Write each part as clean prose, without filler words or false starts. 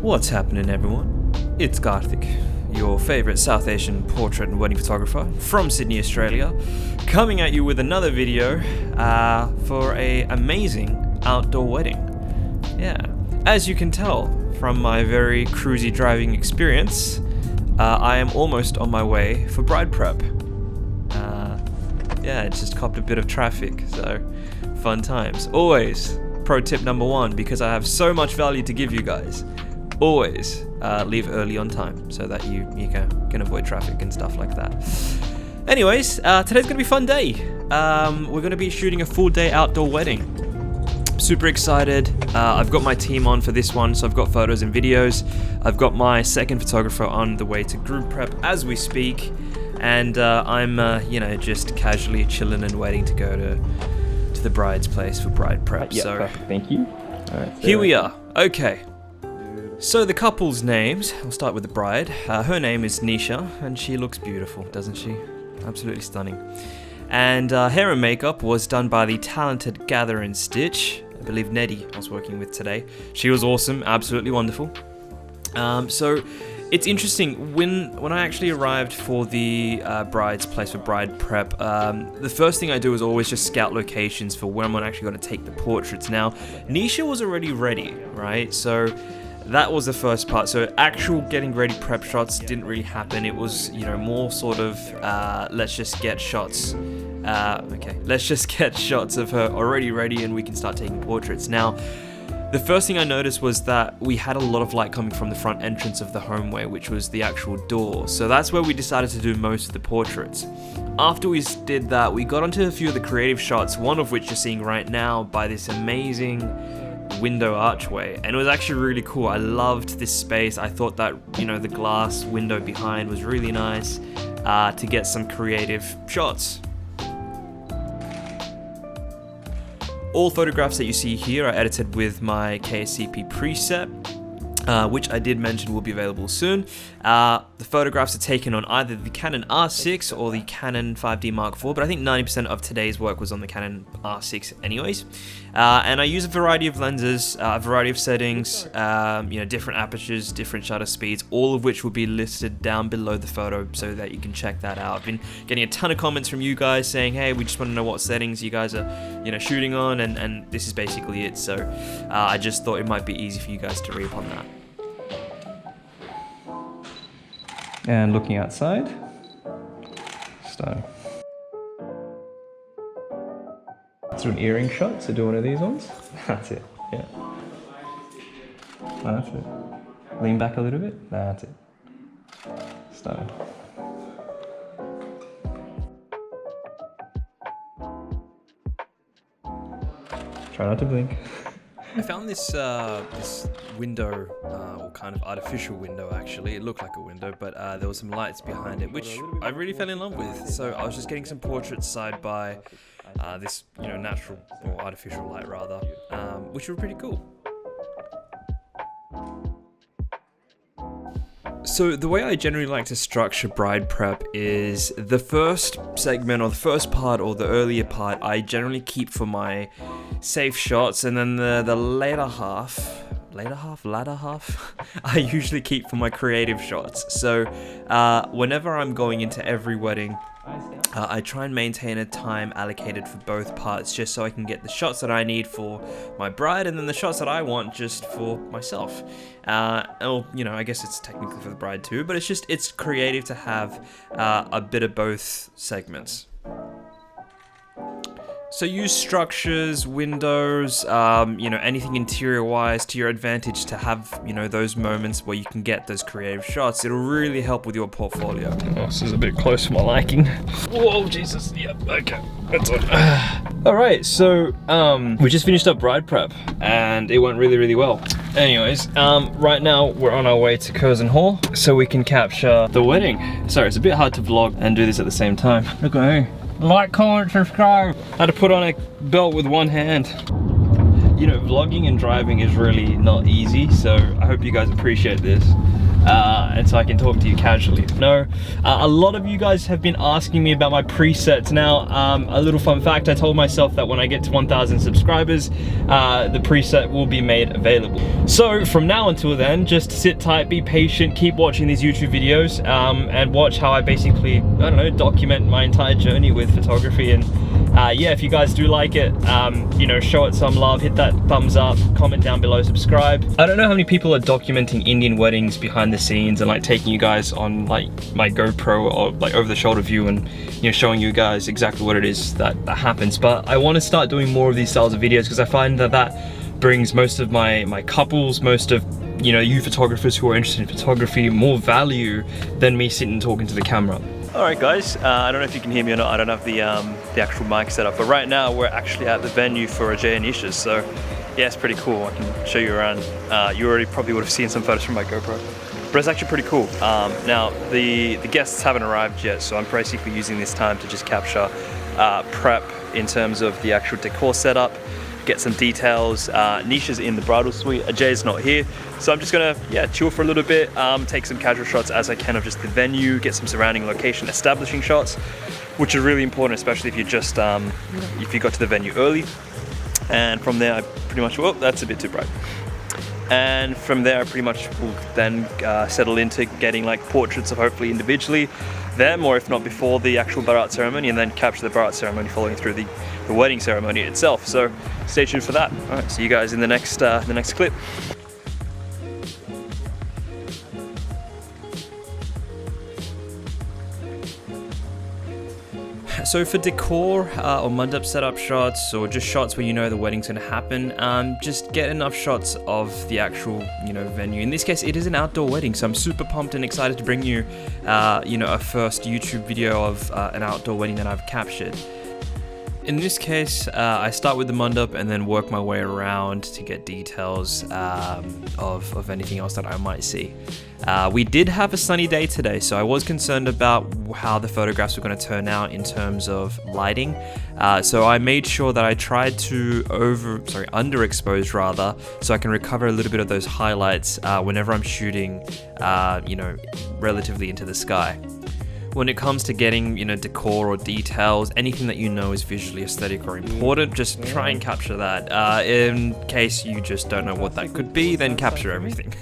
What's happening, everyone? It's Karthik, your favourite South Asian portrait and wedding photographer from Sydney, Australia, coming at you with another video for an amazing outdoor wedding. Yeah, as you can tell from my very cruisy driving experience, I am almost on my way for bride prep. Yeah, it just copped a bit of traffic, so fun times. Always, pro tip number one, because I have so much value to give you guys. Always leave early on time so that you can avoid traffic and stuff like that. Anyways, today's gonna be a fun day. We're gonna be shooting a full day outdoor wedding. Super excited. I've got my team on for this one, so I've got photos and videos. I've got my second photographer on the way to group prep as we speak, and I'm just casually chilling and waiting to go to the bride's place for bride prep. Yeah, so perfect. Thank you. All right, so here we are. Okay. So the couple's names, I'll start with the bride. Her name is Nisha, and she looks beautiful, doesn't she? Absolutely stunning. And hair and makeup was done by the talented Gather and Stitch. I believe Neddy I was working with today. She was awesome, absolutely wonderful. So it's interesting, when I actually arrived for the bride's place for bride prep, the first thing I do is always just scout locations for where I'm actually going to take the portraits. Now, Nisha was already ready, right? So that was the first part. So actual getting ready prep shots didn't really happen. It was, more sort of, let's just get shots. Let's just get shots of her already ready and we can start taking portraits. Now, the first thing I noticed was that we had a lot of light coming from the front entrance of the homeway, which was the actual door. So that's where we decided to do most of the portraits. After we did that, we got onto a few of the creative shots, one of which you're seeing right now by this amazing window archway, and it was actually really cool. I loved this space. I thought that the glass window behind was really nice to get some creative shots. All photographs that you see here are edited with my KSCP preset, which I did mention will be available soon. The photographs are taken on either the Canon R6 or the Canon 5D Mark IV, but I think 90% of today's work was on the Canon R6 anyways. And I use a variety of lenses, a variety of settings, different apertures, different shutter speeds, all of which will be listed down below the photo so that you can check that out. I've been getting a ton of comments from you guys saying, hey, we just want to know what settings you guys are shooting on, and this is basically it. So I just thought it might be easy for you guys to read upon that. And looking outside, stunning. Let's do an earring shot, so do one of these ones. That's it, yeah. That's it. Lean back a little bit, that's it. Stunning. Try not to blink. I found this window, or kind of artificial window actually. It looked like a window, but there was some lights behind it, which I really fell in love with. So I was just getting some portraits side by this, natural or artificial light rather, which were pretty cool. So the way I generally like to structure bride prep is the first segment or the first part or the earlier part I generally keep for my safe shots, and then the latter half I usually keep for my creative shots. So whenever I'm going into every wedding, I try and maintain a time allocated for both parts, just so I can get the shots that I need for my bride and then the shots that I want just for myself. I guess it's technically for the bride too, but it's creative to have a bit of both segments. So use structures, windows, anything interior-wise to your advantage to have, those moments where you can get those creative shots. It'll really help with your portfolio. Oh, this is a bit close for my liking. Whoa, Jesus. Yep, okay. That's on. Alright, so, we just finished up bride prep, and it went really, really well. Anyways, right now we're on our way to Curzon Hall, so we can capture the wedding. Sorry, it's a bit hard to vlog and do this at the same time. Look at me. Like, comment, subscribe. I had to put on a belt with one hand. Vlogging and driving is really not easy, so I hope you guys appreciate this. and so I can talk to you casually. No, a lot of you guys have been asking me about my presets. Now, a little fun fact, I told myself that when I get to 1,000 subscribers, the preset will be made available. So from now until then, just sit tight, be patient, keep watching these YouTube videos, and watch how I basically, I don't know, document my entire journey with photography. And yeah, if you guys do like it, you know, show it some love, hit that thumbs up, comment down below, subscribe. I don't know how many people are documenting Indian weddings behind the scenes and like taking you guys on like my GoPro or like over the shoulder view and, you know, showing you guys exactly what it is that happens. But I want to start doing more of these styles of videos because I find that brings most of my couples, most of, you know, you photographers who are interested in photography, more value than me sitting and talking to the camera. Alright guys, I don't know if you can hear me or not. I don't have the actual mic set up, but right now we're actually at the venue for Ajay and Nisha's, so yeah, it's pretty cool. I can show you around. You already probably would have seen some photos from my GoPro, but it's actually pretty cool. Now, the guests haven't arrived yet, so I'm basically using this time to just capture prep in terms of the actual decor setup, get some details. Nisha's in the bridal suite, Ajay's not here, so I'm just gonna, yeah, chill for a little bit, take some casual shots as I can of just the venue, get some surrounding location establishing shots, which are really important, especially if you just if you got to the venue early. And from there I pretty much, well, that's a bit too bright. And from there I pretty much will then settle into getting like portraits of hopefully individually them, or if not before the actual Bharat ceremony, and then capture the Bharat ceremony following through the wedding ceremony itself. So stay tuned for that. All right, see you guys in the next clip. So for decor or mandap setup shots, or just shots where you know the wedding's gonna happen, just get enough shots of the actual, you know, venue. In this case, it is an outdoor wedding, so I'm super pumped and excited to bring you, you know, a first YouTube video of an outdoor wedding that I've captured. In this case, I start with the mandap and then work my way around to get details of anything else that I might see. We did have a sunny day today, so I was concerned about how the photographs were going to turn out in terms of lighting. So I made sure that I tried to underexpose rather, so I can recover a little bit of those highlights whenever I'm shooting, you know, relatively into the sky. When it comes to getting, you know, decor or details, anything that you know is visually aesthetic or important, just try and capture that. In case you just don't know what that could be, then capture everything.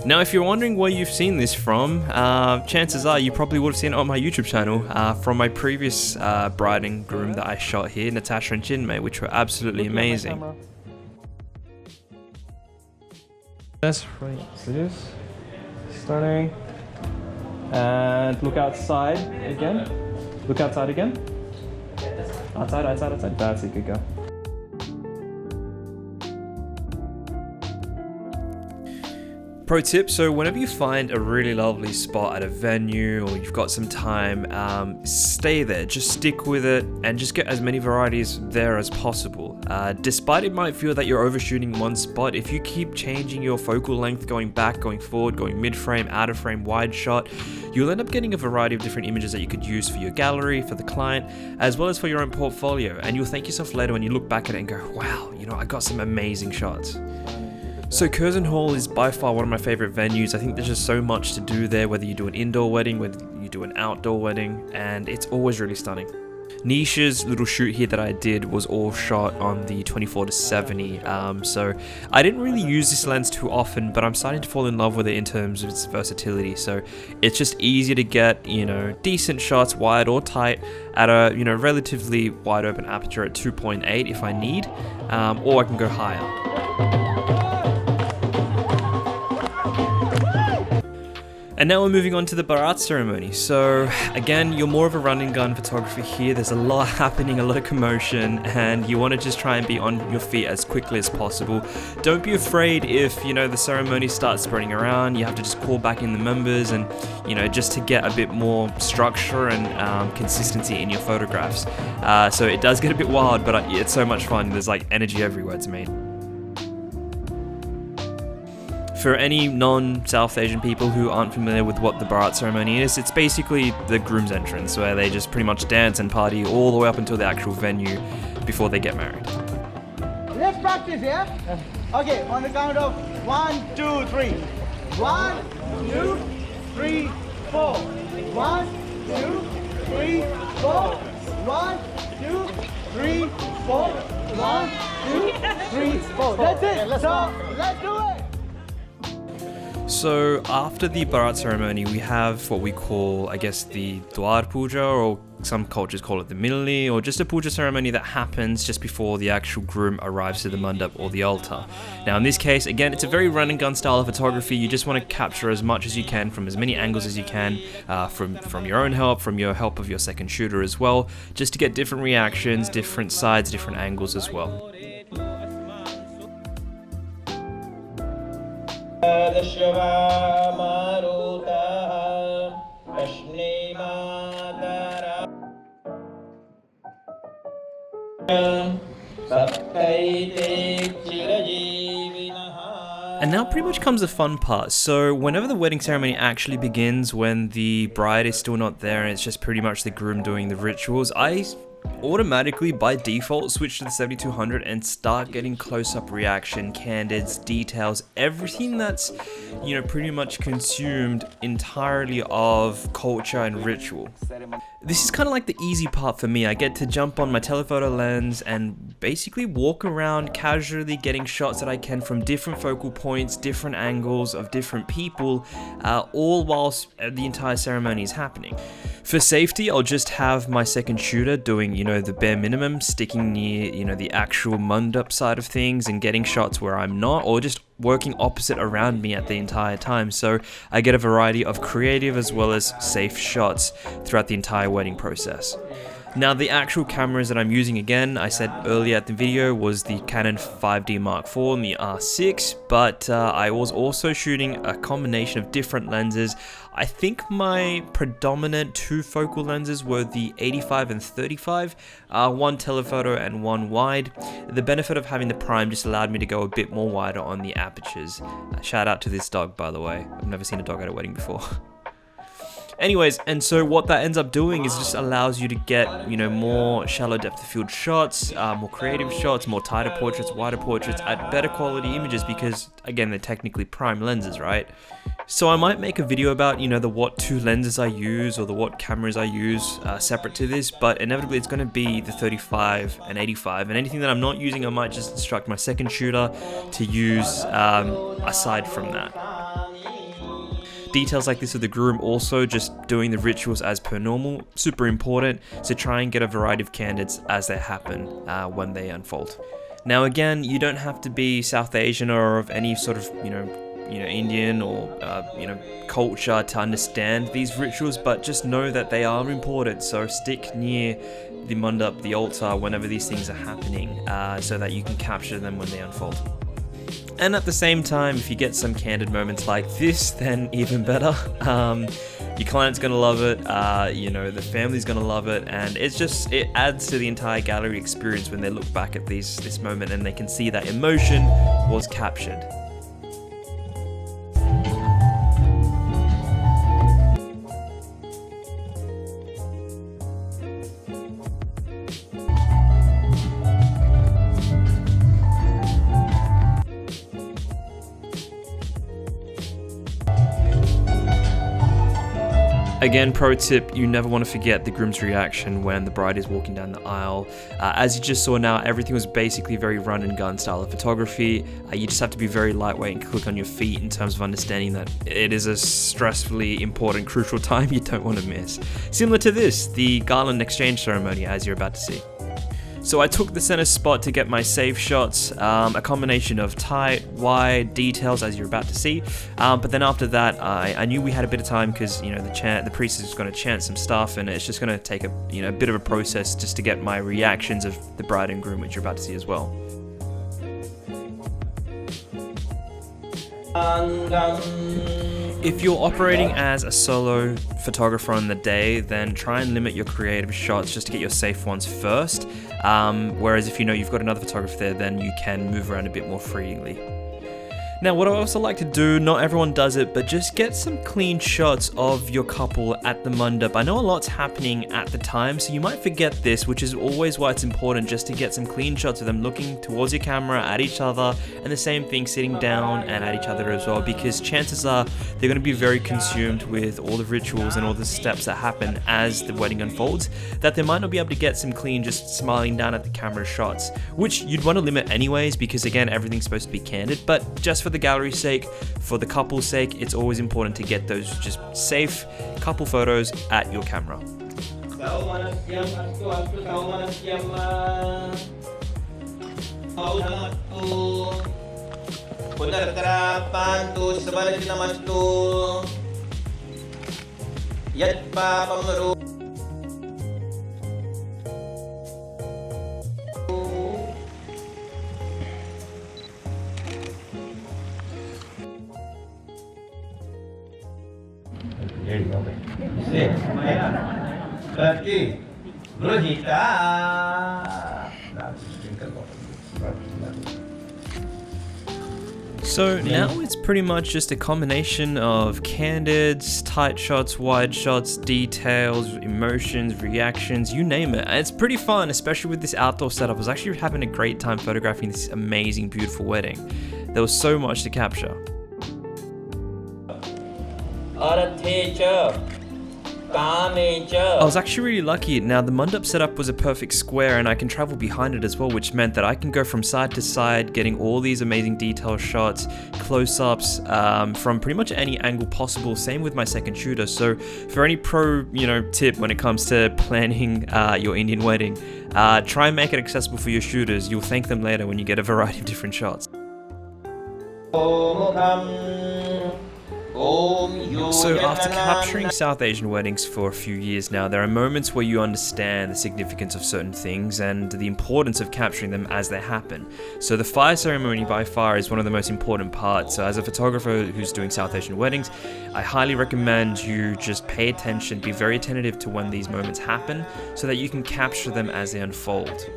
Now, if you're wondering where you've seen this from, chances are you probably would have seen it on my YouTube channel from my previous bride and groom that I shot here, Natasha and Chinmay, which were absolutely amazing. That's right, serious. Stunning. And look outside again. Look outside again. Outside, outside, outside. That's a good go. Pro tip, so whenever you find a really lovely spot at a venue or you've got some time, stay there, just stick with it and just get as many varieties there as possible. Despite it might feel that you're overshooting one spot, if you keep changing your focal length, going back, going forward, going mid-frame, out of frame, wide shot, you'll end up getting a variety of different images that you could use for your gallery, for the client, as well as for your own portfolio. And you'll thank yourself later when you look back at it and go, wow, you know, I got some amazing shots. So Curzon Hall is by far one of my favorite venues. I think there's just so much to do there, whether you do an indoor wedding, whether you do an outdoor wedding, and it's always really stunning. Nisha's little shoot here that I did was all shot on the 24-70, so I didn't really use this lens too often, but I'm starting to fall in love with it in terms of its versatility. So it's just easy to get, you know, decent shots, wide or tight, at a, you know, relatively wide open aperture at 2.8 if I need, or I can go higher. And now we're moving on to the Bharat ceremony. So again, you're more of a run and gun photography here. There's a lot happening, a lot of commotion, and you want to just try and be on your feet as quickly as possible. Don't be afraid if, you know, the ceremony starts spreading around. You have to just call back in the members and, you know, just to get a bit more structure and consistency in your photographs. So it does get a bit wild, but it's so much fun. There's like energy everywhere to me. For any non-South Asian people who aren't familiar with what the Bharat ceremony is, it's basically the groom's entrance, where they just pretty much dance and party all the way up until the actual venue before they get married. Let's practice, yeah? Okay, on the count of 1, 2, 3. 1, 2, 3, 4. 1, 2, 3, 4. 1, 2, 3, 4. 1, 2, 3, 4. That's it. So let's do it. So after the Bharat ceremony, we have what we call, I guess, the Dwar puja, or some cultures call it the milli, or just a puja ceremony that happens just before the actual groom arrives to the mandap or the altar. Now in this case, again, it's a very run and gun style of photography. You just want to capture as much as you can from as many angles as you can, from your own help, from your help of your second shooter as well, just to get different reactions, different sides, different angles as well. And now pretty much comes the fun part. So whenever the wedding ceremony actually begins, when the bride is still not there and it's just pretty much the groom doing the rituals, I automatically by default switch to the 7200 and start getting close-up reaction, candids, details, everything that's, you know, pretty much consumed entirely of culture and ritual. This is kind of like the easy part for me. I get to jump on my telephoto lens and basically walk around casually getting shots that I can from different focal points, different angles of different people, all whilst the entire ceremony is happening. For safety, I'll just have my second shooter doing, you know, the bare minimum, sticking near, you know, the actual mandap side of things and getting shots where I'm not, or just working opposite around me at the entire time, so I get a variety of creative as well as safe shots throughout the entire wedding process. Now the actual cameras that I'm using, again, I said earlier at the video, was the Canon 5D Mark IV and the R6, but I was also shooting a combination of different lenses. I think my predominant two focal lenses were the 85 and 35, one telephoto and one wide. The benefit of having the prime just allowed me to go a bit more wider on the apertures. Shout out to this dog, by the way. I've never seen a dog at a wedding before. Anyways, and so what that ends up doing is just allows you to get, you know, more shallow depth of field shots, more creative shots, more tighter portraits, wider portraits at better quality images because, again, they're technically prime lenses, right? So I might make a video about, you know, the what two lenses I use or the what cameras I use separate to this, but inevitably it's going to be the 35 and 85, and anything that I'm not using I might just instruct my second shooter to use aside from that. Details like this of the groom also just doing the rituals as per normal, super important, so try and get a variety of candids as they happen when they unfold. Now again, you don't have to be South Asian or of any sort of, you know, Indian or, culture to understand these rituals, but just know that they are important, so stick near the mandap, the altar, whenever these things are happening, so that you can capture them when they unfold. And at the same time, if you get some candid moments like this, then even better. Your client's gonna love it, the family's gonna love it, and it adds to the entire gallery experience when they look back at this moment and they can see that emotion was captured. Again, pro tip, you never want to forget the groom's reaction when the bride is walking down the aisle. As you just saw now, everything was basically very run and gun style of photography. You just have to be very lightweight and quick on your feet in terms of understanding that it is a stressfully important, crucial time you don't want to miss. Similar to this, the garland exchange ceremony, as you're about to see. So I took the center spot to get my safe shots, a combination of tight, wide, details as you're about to see, but then after that I knew we had a bit of time because the priest is going to chant some stuff and it's just going to take a bit of a process just to get my reactions of the bride and groom, which you're about to see as well. If you're operating as a solo photographer on the day, then try and limit your creative shots just to get your safe ones first. Whereas if you've got another photographer there, then you can move around a bit more freely. Now, what I also like to do, not everyone does it, but just get some clean shots of your couple at the mandap. I know a lot's happening at the time, so you might forget this, which is always why it's important just to get some clean shots of them looking towards your camera, at each other, and the same thing sitting down and at each other as well, because chances are they're going to be very consumed with all the rituals and all the steps that happen as the wedding unfolds, that they might not be able to get some clean just smiling down at the camera shots, which you'd want to limit anyways, because again, everything's supposed to be candid, but just for the gallery's sake, for the couple's sake, it's always important to get those just safe couple photos at your camera. So now it's pretty much just a combination of candids, tight shots, wide shots, details, emotions, reactions, you name it. And it's pretty fun, especially with this outdoor setup. I was actually having a great time photographing this amazing, beautiful wedding. There was so much to capture. I was actually really lucky. Now the mandap setup was a perfect square and I can travel behind it as well, which meant that I can go from side to side getting all these amazing detail shots, close-ups from pretty much any angle possible. Same with my second shooter. So for any pro tip when it comes to planning your Indian wedding, try and make it accessible for your shooters. You'll thank them later when you get a variety of different shots. So after capturing South Asian weddings for a few years now, there are moments where you understand the significance of certain things and the importance of capturing them as they happen. So the fire ceremony by far is one of the most important parts. So as a photographer who's doing South Asian weddings, I highly recommend you just pay attention, be very attentive to when these moments happen so that you can capture them as they unfold.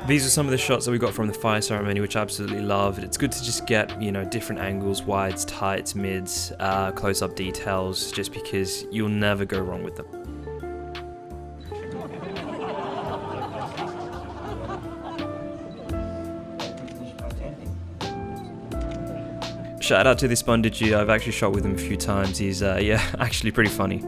These are some of the shots that we got from the fire ceremony, which I absolutely loved. It's good to just get, different angles, wides, tights, mids, close-up details, just because you'll never go wrong with them. Shout out to this bondage. I've actually shot with him a few times. He's, actually pretty funny.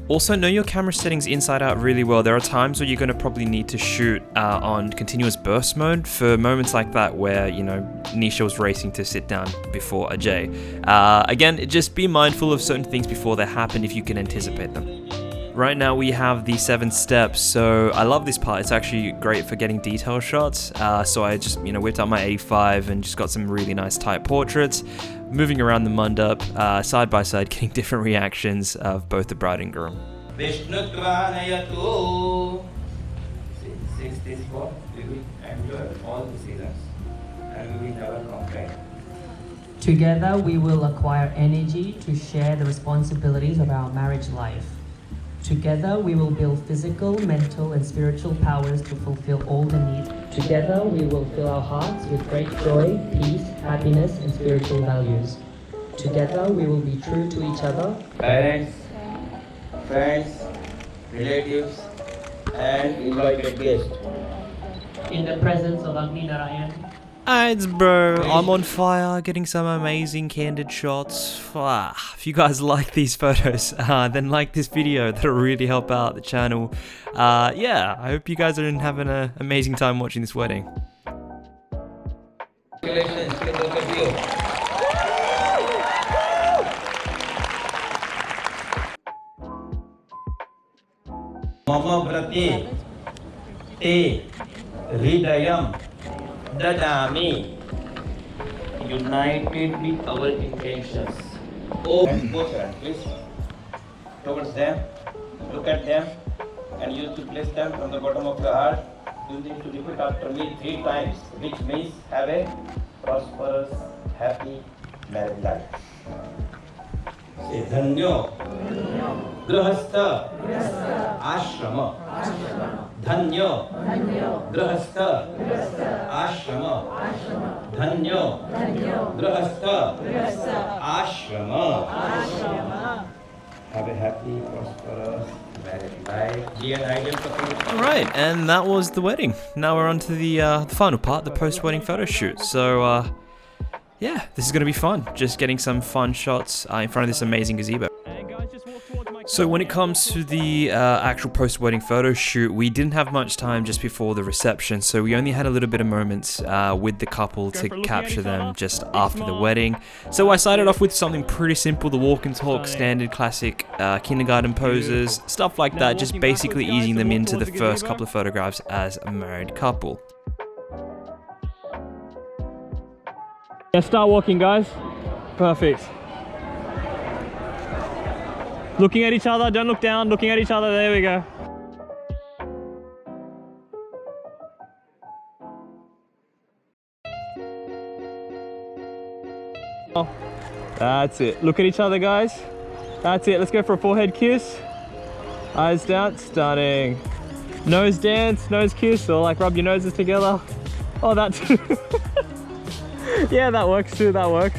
Also, know your camera settings inside out really well. There are times where you're going to probably need to shoot on continuous burst mode for moments like that where, Nisha was racing to sit down before Ajay. Again, just be mindful of certain things before they happen if you can anticipate them. Right now we have the 7 steps, so I love this part. It's actually great for getting detail shots. So I just, whipped out my 85 and just got some really nice tight portraits, moving around the mandap, side by side, getting different reactions of both the bride and groom. Together we will acquire energy to share the responsibilities of our marriage life. Together we will build physical, mental and spiritual powers to fulfill all the needs. Together we will fill our hearts with great joy, peace, happiness and spiritual values. Together we will be true to each other. Parents, friends, relatives and invited guests. In the presence of Agni Narayan. Alright, bro, I'm on fire, getting some amazing candid shots. If you guys like these photos, then like this video. That'll really help out the channel. I hope you guys are having an amazing time watching this wedding. Congratulations to both of you. Mama Brati Te Hridayam Dadami, united with our intentions. Oh, both hands, please. Towards them, look at them, and you to place them from the bottom of the heart. You need to repeat after me 3 times, which means have a prosperous, happy marriage life. Say Dhanyo. गृहस्थ आश्रम धन्यो गृहस्थ आश्रम धन्यो गृहस्थ आश्रम. Have a happy, prosperous married life. Dear ideal couple. Alright, and that was the wedding. Now we're on to the final part, the post-wedding photo shoot. So, yeah, this is going to be fun. Just getting some fun shots in front of this amazing gazebo. So when it comes to the actual post-wedding photo shoot, we didn't have much time just before the reception, so we only had a little bit of moments with the couple to capture them just after the wedding. So I started off with something pretty simple, the walk and talk, standard classic kindergarten poses, stuff like that, just basically easing them into the first couple of photographs as a married couple. Yeah, start walking, guys. Perfect. Looking at each other, don't look down, looking at each other, there we go. Oh, that's it. Look at each other, guys. That's it. Let's go for a forehead kiss. Eyes down, stunning. Nose dance, nose kiss, or like rub your noses together. Oh, that's yeah, that works too, that works.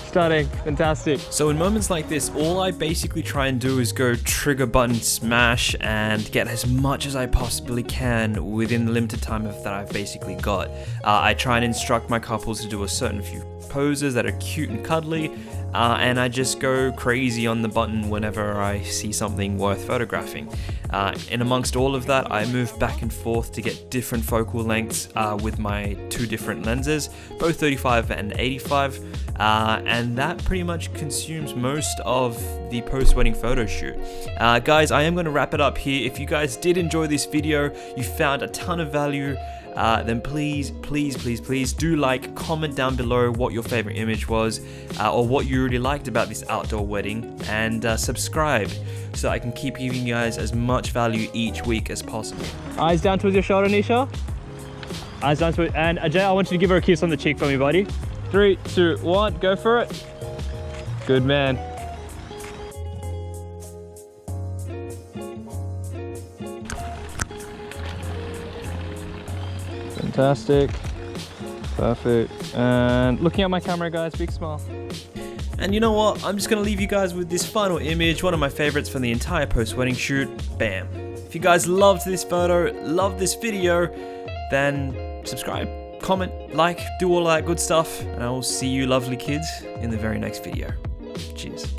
Stunning, fantastic. So in moments like this, all I basically try and do is go trigger button smash and get as much as I possibly can within the limited time that I've basically got. I try and instruct my couples to do a certain few poses that are cute and cuddly, and I just go crazy on the button whenever I see something worth photographing. And amongst all of that, I move back and forth to get different focal lengths with my two different lenses, both 35 and 85, and that pretty much consumes most of the post-wedding photo shoot. Guys, I am going to wrap it up here. If you guys did enjoy this video, you found a ton of value, then please do like, comment down below what your favorite image was, or what you really liked about this outdoor wedding, and subscribe so I can keep giving you guys as much value each week as possible. Eyes down towards your shoulder, Nisha. Eyes down towards, and Ajay, I want you to give her a kiss on the cheek for me, buddy. 3, 2, 1, go for it. Good man. Fantastic. Perfect. And looking at my camera, guys, big smile. And you know what? I'm just going to leave you guys with this final image, one of my favorites from the entire post-wedding shoot. Bam. If you guys loved this photo, loved this video, then subscribe, comment, like, do all that good stuff, and I will see you lovely kids in the very next video. Cheers.